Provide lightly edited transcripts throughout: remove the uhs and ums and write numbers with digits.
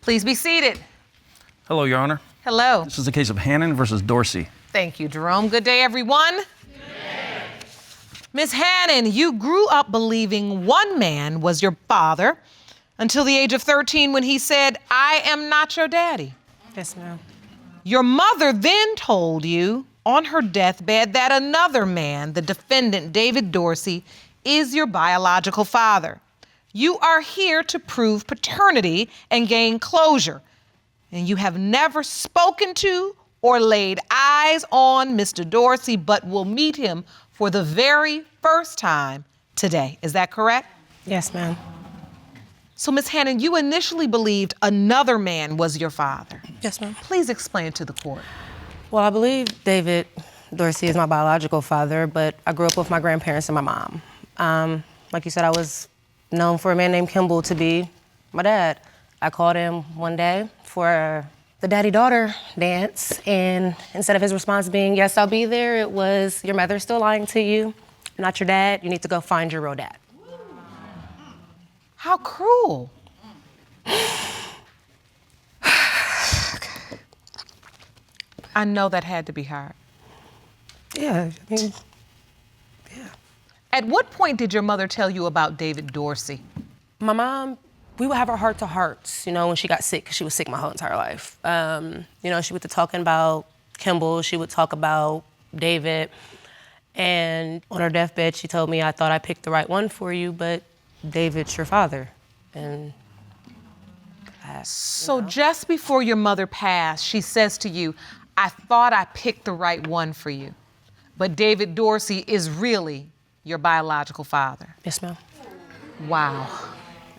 Please be seated. Hello, Your Honor. Hello. This is the case of Hannon versus Dorsey. Thank you, Jerome. Good day, everyone. Miss Hannon, you grew up believing one man was your father until the age of 13 when he said, "I am not your daddy." Yes, ma'am. Your mother then told you on her deathbed that another man, the defendant, David Dorsey, is your biological father. You are here to prove paternity and gain closure, and you have never spoken to or laid eyes on Mr. Dorsey, but will meet him for the very first time today. Is that correct? Yes, ma'am. So, Ms. Hannon, you initially believed another man was your father. Yes, ma'am. Please explain to the court. Well, I believe David Dorsey is my biological father, but I grew up with my grandparents and my mom. Like you said, I was known for a man named Kimball to be my dad. I called him one day for the daddy-daughter dance, and instead of his response being, "Yes, I'll be there," it was, "Your mother's still lying to you. I'm not your dad. You need to go find your real dad." How cruel. I know that had to be hard. Yeah, I mean, At what point did your mother tell you about David Dorsey? my mom, we would have our heart-to-hearts, when she got sick, because she was sick my whole entire life. She would be talking about Kimball, she would talk about David, and on her deathbed, she told me, "I thought I picked the right one for you, but David's your father." And So just before your mother passed, she says to you, "I thought I picked the right one for you, but David Dorsey is really your biological father." yes, ma'am. Wow.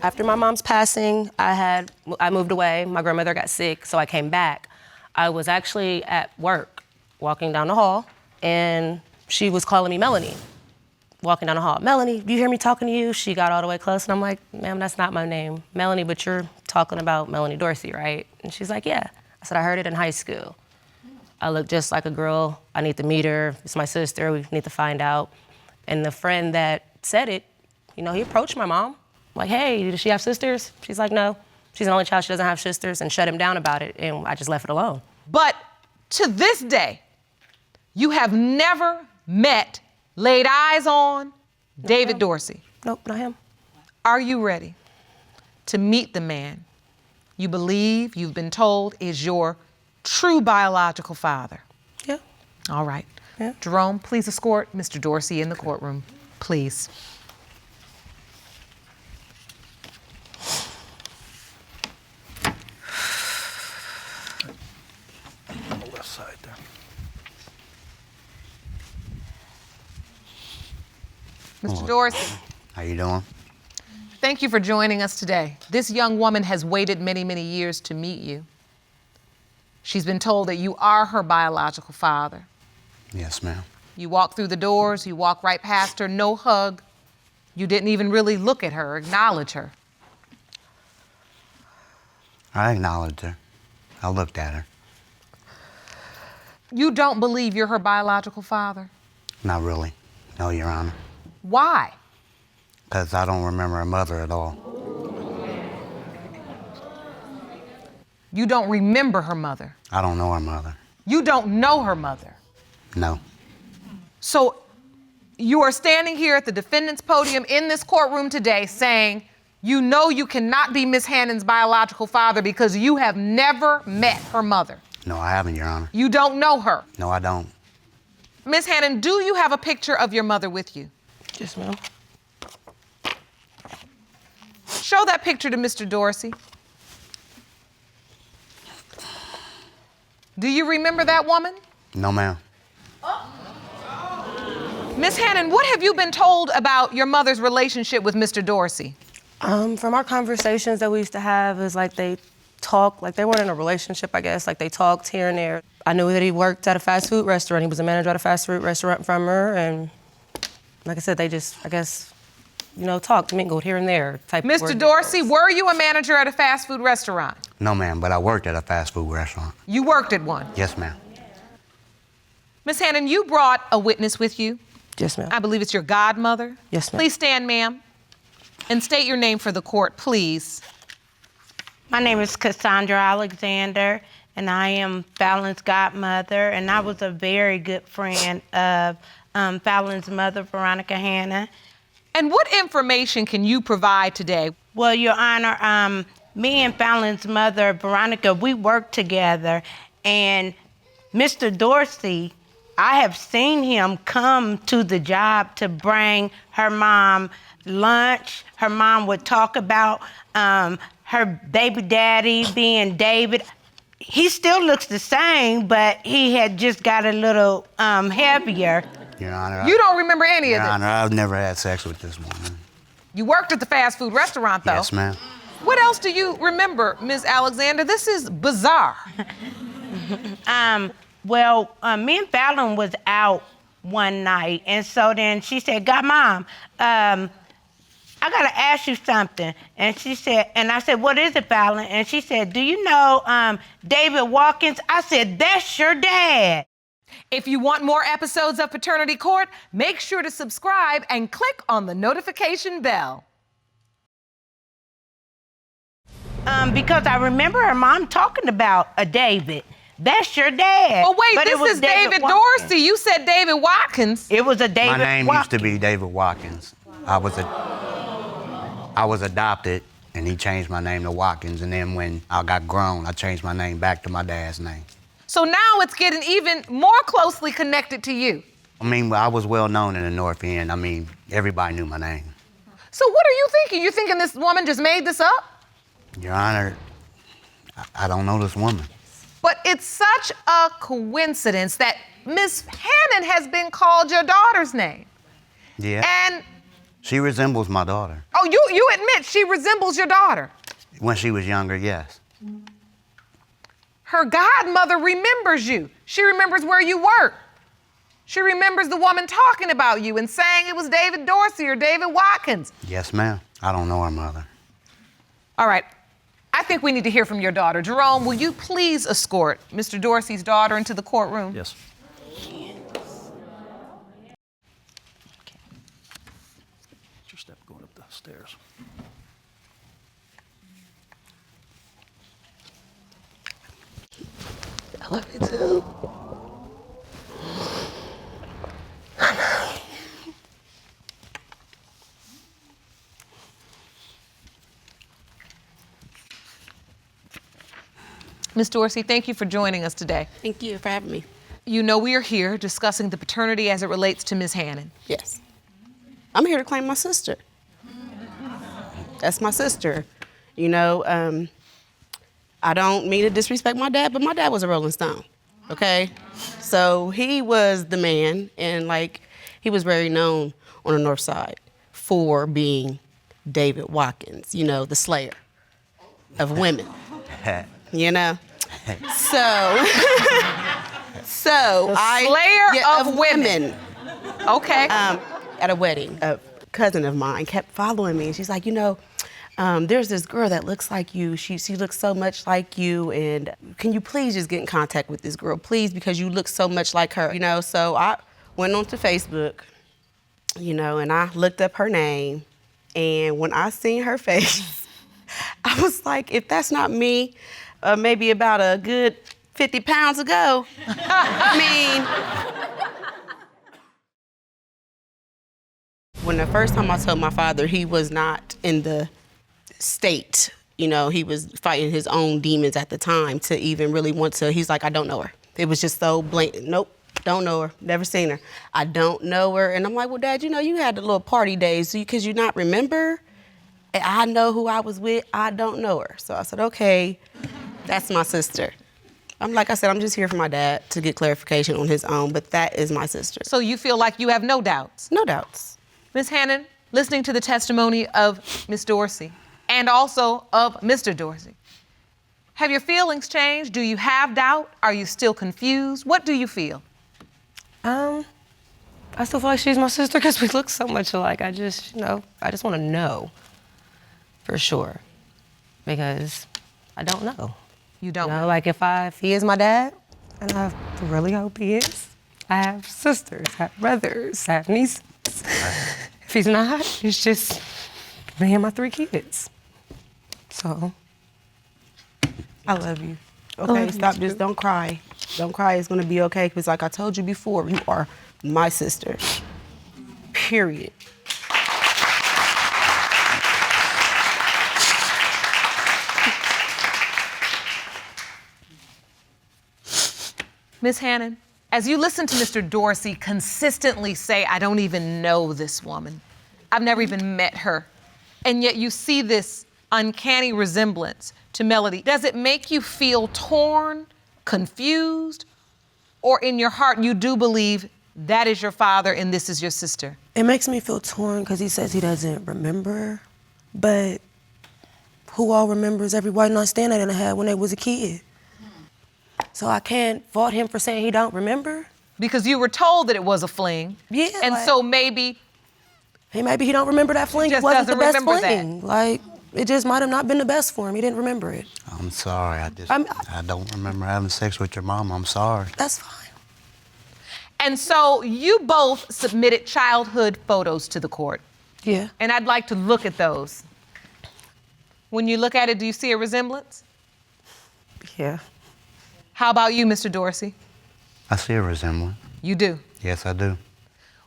After my mom's passing, I moved away. My grandmother got sick, so I came back. I was actually at work, walking down the hall, and she was calling me Melanie, walking down the hall. "Melanie, do you hear me talking to you?" She got all the way close, and I'm like, "Ma'am, that's not my name. Melanie, but you're talking about Melanie Dorsey, right?" And she's like, "Yeah." I said, "I heard it in high school. I look just like a girl. I need to meet her. It's my sister. We need to find out." And the friend that said it, he approached my mom. Like, "Hey, does she have sisters?" She's like, "No. She's an only child. She doesn't have sisters," and shut him down about it. And I just left it alone. But to this day, you have never met, laid eyes on David Dorsey. Nope, not him. Are you ready to meet the man you believe, you've been told, is your true biological father? Yeah. All right. Yeah. Jerome, please escort Mr. Dorsey in the courtroom, please. On the left side there. Mr. Dorsey, How you doing? thank you for joining us today. This young woman has waited many, many years to meet you. She's been told that you are her biological father. Yes, ma'am. You walk through the doors, you walk right past her, no hug. You didn't even really look at her, acknowledge her. I acknowledged her. I looked at her. You don't believe you're her biological father? Not really. No, Your Honor. Why? Because I don't remember her mother at all. You don't remember her mother. I don't know her mother. You don't know her mother. No. So you are standing here at the defendant's podium in this courtroom today saying you know you cannot be Miss Hannon's biological father because you have never met her mother. No, I haven't, Your Honor. You don't know her. No, I don't. Miss Hannon, do you have a picture of your mother with you? Yes, ma'am. Show that picture to Mr. Dorsey. Do you remember that woman? No, ma'am. Miss Hannon, what have you been told about your mother's relationship with Mr. Dorsey? From our conversations that we used to have is like they talked, like they weren't in a relationship, I guess. Like they talked here and there. I knew that he worked at a fast food restaurant. He was a manager at a fast food restaurant from her. And like I said, they just, I guess, talked, mingled here and there type of Mr. word. Dorsey, were you a manager at a fast food restaurant? No, ma'am, but I worked at a fast food restaurant. You worked at one. Yes, ma'am. Miss Hannon, you brought a witness with you. Yes, ma'am. I believe it's your godmother. Yes, ma'am. Please stand, ma'am, and state your name for the court, please. My name is Cassandra Alexander, and I am Fallon's godmother, and I was a very good friend of Fallon's mother, Veronica Hanna. And what information can you provide today? Well, Your Honor, me and Fallon's mother, Veronica, we worked together, and Mr. Dorsey, I have seen him come to the job to bring her mom lunch. Her mom would talk about her baby daddy being David. He still looks the same, but he had just got a little heavier. Your Honor. You don't remember any Your of this? Honor, I've never had sex with this woman. You worked at the fast food restaurant, though. Yes, ma'am. What else do you remember, Ms. Alexander? This is bizarre. Well, me and Fallon was out one night, and so then she said, "Godmom, I gotta ask you something." And she said, and I said, "What is it, Fallon?" And she said, "Do you know David Watkins?" I said, "That's your dad." If you want more episodes of Paternity Court, make sure to subscribe and click on the notification bell. Because I remember her mom talking about a David. That's your dad. Oh, wait, But it this was is David Watkins. Dorsey. You said David Watkins. It was a David My name Watkins. used to be David Watkins. I was adopted, and he changed my name to Watkins. And then when I got grown, I changed my name back to my dad's name. So now it's getting even more closely connected to you. I mean, I was well known in the North End. I mean, everybody knew my name. So what are you thinking? You thinking this woman just made this up? Your Honor, I don't know this woman. But it's such a coincidence that Miss Hannon has been called your daughter's name. Yeah. And, She resembles my daughter. oh, you admit she resembles your daughter. When she was younger, yes. Her godmother remembers you. She remembers where you work. She remembers the woman talking about you and saying it was David Dorsey or David Watkins. Yes, ma'am. I don't know her mother. All right, I think we need to hear from your daughter. Jerome, will you please escort Mr. Dorsey's daughter into the courtroom? Yes. What's your step going up the stairs? I love you too. Ms. Dorsey, thank you for joining us today. Thank you for having me. You know we are here discussing the paternity as it relates to Ms. Hannon. Yes. I'm here to claim my sister. That's my sister. You know, I don't mean to disrespect my dad, but my dad was a Rolling Stone, okay? So he was the man, and like, he was very known on the North Side for being David Watkins, you know, the slayer of women, you know? So, Slayer of women. Okay. At a wedding, a cousin of mine kept following me, and she's like, you know, there's this girl that looks like you. She looks so much like you, and can you please just get in contact with this girl, please, because you look so much like her, you know? So I went onto Facebook, you know, and I looked up her name, and when I seen her face, I was like, if that's not me, maybe about a good 50 pounds ago, I mean, when the first time I told my father, he was not in the state, you know, he was fighting his own demons at the time to even really want to, he's like, I don't know her. It was just so blatant, nope, don't know her, never seen her. I don't know her. And I'm like, well, Dad, you know, you had the little party days, could you not remember? And I know who I was with, I don't know her. So I said, okay, that's my sister. Like I said, I'm just here for my dad to get clarification on his own, but that is my sister. So you feel like you have no doubts? No doubts. Ms. Hannon, listening to the testimony of Ms. Dorsey and also of Mr. Dorsey, have your feelings changed? Do you have doubt? Are you still confused? What do you feel? I still feel like she's my sister because we look so much alike. I just want to know for sure because I don't know. You don't You know, know. like if he is my dad, and I really hope he is, I have sisters, I have brothers, I have nieces. If he's not, it's just me and my 3 kids. So, I love you. Okay, stop. Just don't cry. Don't cry. It's gonna be okay. Because like I told you before, you are my sister. Period. Ms. Hannon, as you listen to Mr. Dorsey consistently say, I don't even know this woman, I've never even met her, and yet you see this uncanny resemblance to Melody, does it make you feel torn, confused, or in your heart you do believe that is your father and this is your sister? It makes me feel torn because he says he doesn't remember, but who all remembers every white night stand they had when they was a kid? So I can't fault him for saying he don't remember. Because you were told that it was a fling. Yeah, and like- so maybe Maybe he don't remember that fling. It just wasn't the doesn't best remember fling. Like, it just might have not been the best for him. He didn't remember it. I'm sorry. I don't remember having sex with your mom. I'm sorry. That's fine. And so you both submitted childhood photos to the court. Yeah. And I'd like to look at those. When you look at it, do you see a resemblance? Yeah. How about you, Mr. Dorsey? I see a resemblance. You do. Yes, I do.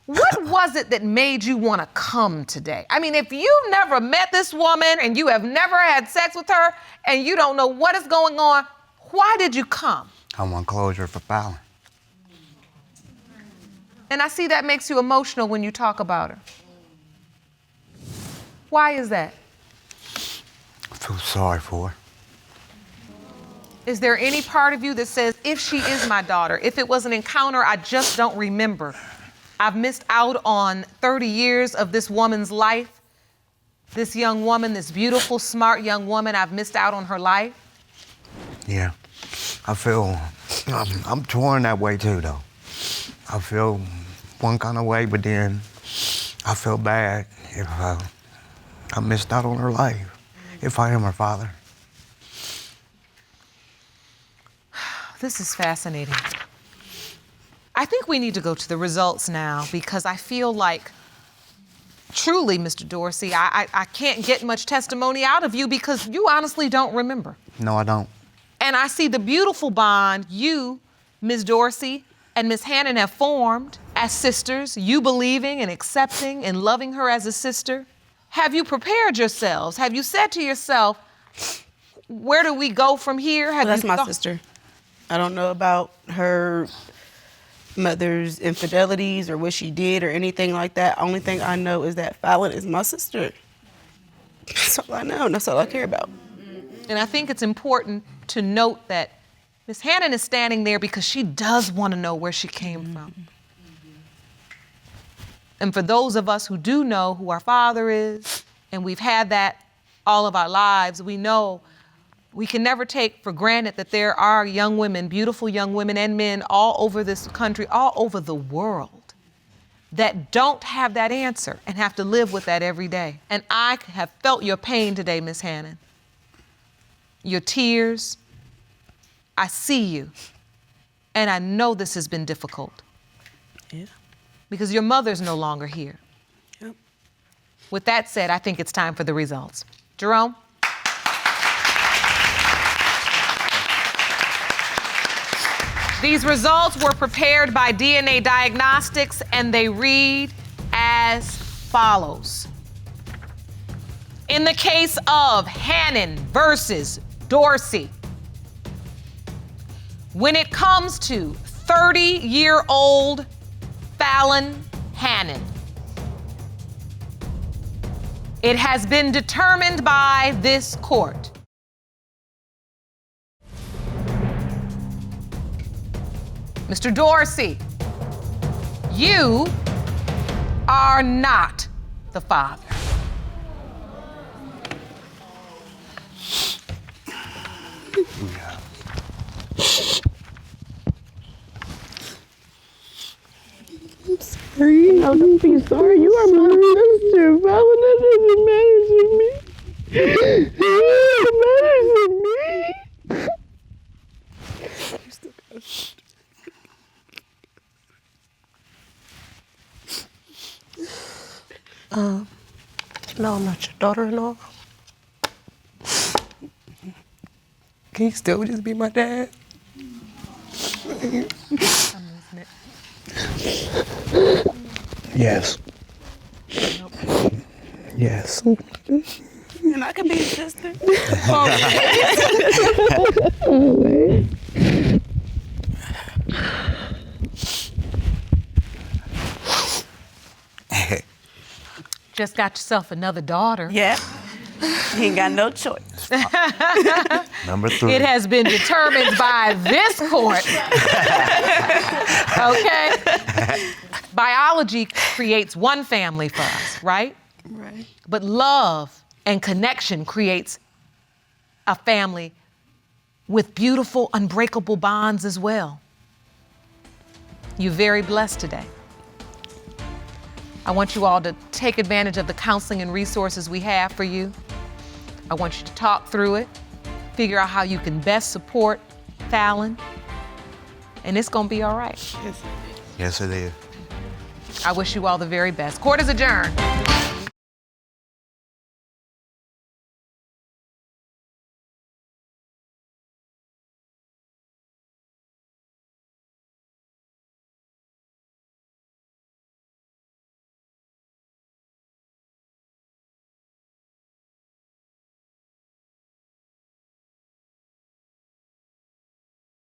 What was it that made you want to come today? I mean, if you've never met this woman and you have never had sex with her and you don't know what is going on, why did you come? I want closure for Fallon. And I see that makes you emotional when you talk about her. Why is that? I feel sorry for her. Is there any part of you that says, if she is my daughter, if it was an encounter I just don't remember, I've missed out on 30 years of this woman's life, this young woman, this beautiful, smart young woman, I've missed out on her life? Yeah. I feel, I'm torn that way too, though. I feel one kind of way, but then I feel bad if I missed out on her life, if I am her father. This is fascinating. I think we need to go to the results now because I feel like, truly, Mr. Dorsey, I can't get much testimony out of you because you honestly don't remember. No, I don't. And I see the beautiful bond you, Ms. Dorsey, and Ms. Hannon have formed as sisters, you believing and accepting and loving her as a sister. Have you prepared yourselves? Have you said to yourself, where do we go from here? Have That's you my thought- sister. I don't know about her mother's infidelities or what she did or anything like that. Only thing I know is that Fallon is my sister. That's all I know, and that's all I care about. And I think it's important to note that Ms. Hannon is standing there because she does want to know where she came from. And for those of us who do know who our father is, and we've had that all of our lives, we know we can never take for granted that there are young women, beautiful young women and men all over this country, all over the world, that don't have that answer and have to live with that every day. And I have felt your pain today, Ms. Hannon. Your tears. I see you. And I know this has been difficult. Yeah. Because your mother's no longer here. Yep. With that said, I think it's time for the results. Jerome? These results were prepared by DNA Diagnostics and they read as follows. In the case of Hannon versus Dorsey, when it comes to 30-year-old Fallon Hannon, it has been determined by this court Mr. Dorsey, you are not the father. You know, don't be sorry. You are my sister. Fallon, that doesn't matter to me. It matters to me. No, I'm not your daughter-in-law. Can you still just be my dad? Yes. Yes. And I can be his sister. Just got yourself another daughter. Yeah. He ain't got no choice. Number 3. It has been determined by this court. Okay? Biology creates one family for us, right? Right. But love and connection creates a family with beautiful, unbreakable bonds as well. You're very blessed today. I want you all to take advantage of the counseling and resources we have for you. I want you to talk through it, figure out how you can best support Fallon, and it's gonna be all right. Yes, it is. I wish you all the very best. Court is adjourned.